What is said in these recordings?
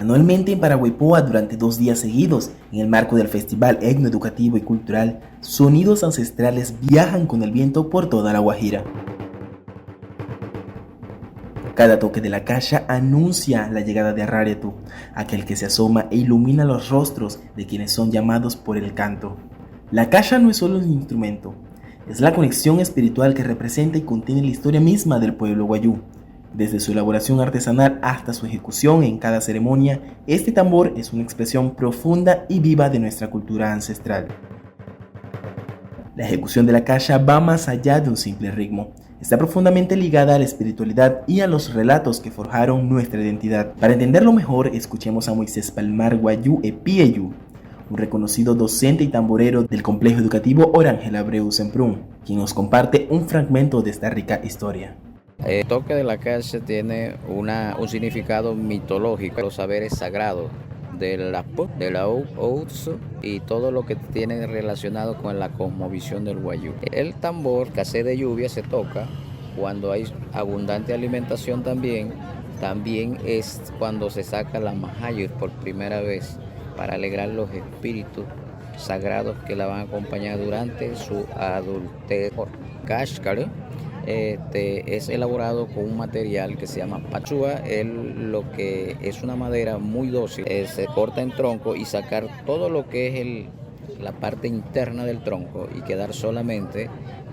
Anualmente en Paraguaypoa, durante 2 días seguidos, en el marco del Festival Etnoeducativo y Cultural, sonidos ancestrales viajan con el viento por toda La Guajira. Cada toque de la cacha anuncia la llegada de Arraretu, aquel que se asoma e ilumina los rostros de quienes son llamados por el canto. La cacha no es solo un instrumento, es la conexión espiritual que representa y contiene la historia misma del pueblo guayú. Desde su elaboración artesanal hasta su ejecución en cada ceremonia, este tambor es una expresión profunda y viva de nuestra cultura ancestral. La ejecución de la cacha va más allá de un simple ritmo. Está profundamente ligada a la espiritualidad y a los relatos que forjaron nuestra identidad. Para entenderlo mejor, escuchemos a Moisés Palmar Guayú Epieyú, un reconocido docente y tamborero del complejo educativo Orangel Abreu Semprún, quien nos comparte un fragmento de esta rica historia. El toque de la cacha tiene un significado mitológico, los saberes sagrados de la Outsu y todo lo que tiene relacionado con la cosmovisión del guayú. El tambor, casé de lluvia, se toca cuando hay abundante alimentación también es cuando se saca la mahayur por primera vez para alegrar los espíritus sagrados que la van a acompañar durante su adultez. Kashkar es elaborado con un material que se llama pachúa, lo que es una madera muy dócil, se corta en tronco y sacar todo lo que es la parte interna del tronco y quedar solamente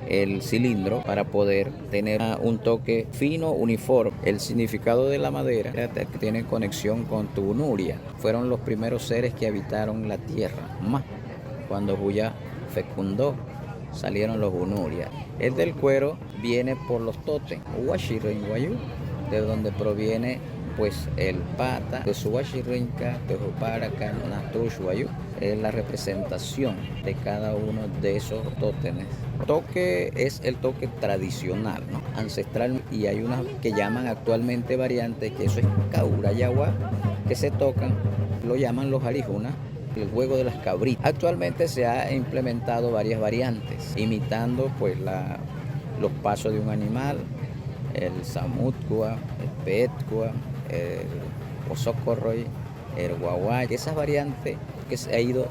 el cilindro para poder tener un toque fino, uniforme. El significado de la madera tiene conexión con Tunuria, fueron los primeros seres que habitaron la tierra, más cuando Juyá fecundó salieron los Unuria. El del cuero viene por los totem, Huachirin Guayú, de donde proviene pues el pata, de su Huachirinca, de Juparaca, Natush Guayú, es la representación de cada uno de esos tótenes. Toque es el toque tradicional, ¿no? Ancestral, y hay unas que llaman actualmente variantes, que eso es Caurayagua, que se tocan, lo llaman los alijunas, el juego de las cabritas. Actualmente se ha implementado varias variantes, imitando pues los pasos de un animal, el samutcua, el petcua, el osocorroy, el guaguay, esas variantes que se ha ido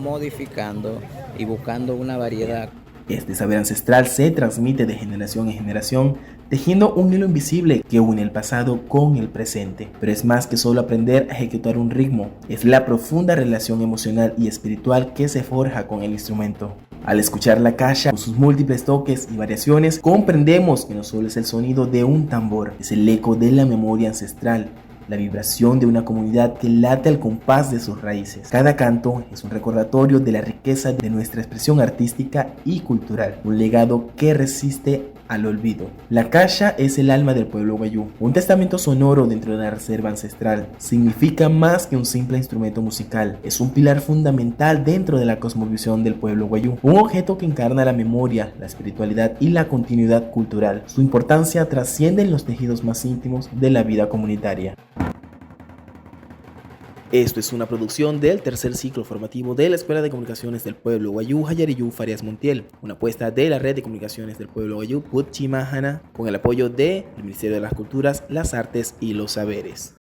modificando y buscando una variedad. Este saber ancestral se transmite de generación en generación, tejiendo un hilo invisible que une el pasado con el presente. Pero es más que solo aprender a ejecutar un ritmo, es la profunda relación emocional y espiritual que se forja con el instrumento. Al escuchar la cacha con sus múltiples toques y variaciones, comprendemos que no solo es el sonido de un tambor, es el eco de la memoria ancestral, la vibración de una comunidad que late al compás de sus raíces. Cada canto es un recordatorio de la riqueza de nuestra expresión artística y cultural, un legado que resiste al olvido. La cacha es el alma del pueblo guayú, un testamento sonoro dentro de la reserva ancestral. Significa más que un simple instrumento musical, es un pilar fundamental dentro de la cosmovisión del pueblo guayú, un objeto que encarna la memoria, la espiritualidad y la continuidad cultural. Su importancia trasciende en los tejidos más íntimos de la vida comunitaria. Esto es una producción del tercer ciclo formativo de la Escuela de Comunicaciones del Pueblo Guayú Jayariyú Farias Montiel, una apuesta de la Red de Comunicaciones del Pueblo Guayú Putchimahana con el apoyo del Ministerio de las Culturas, las Artes y los Saberes.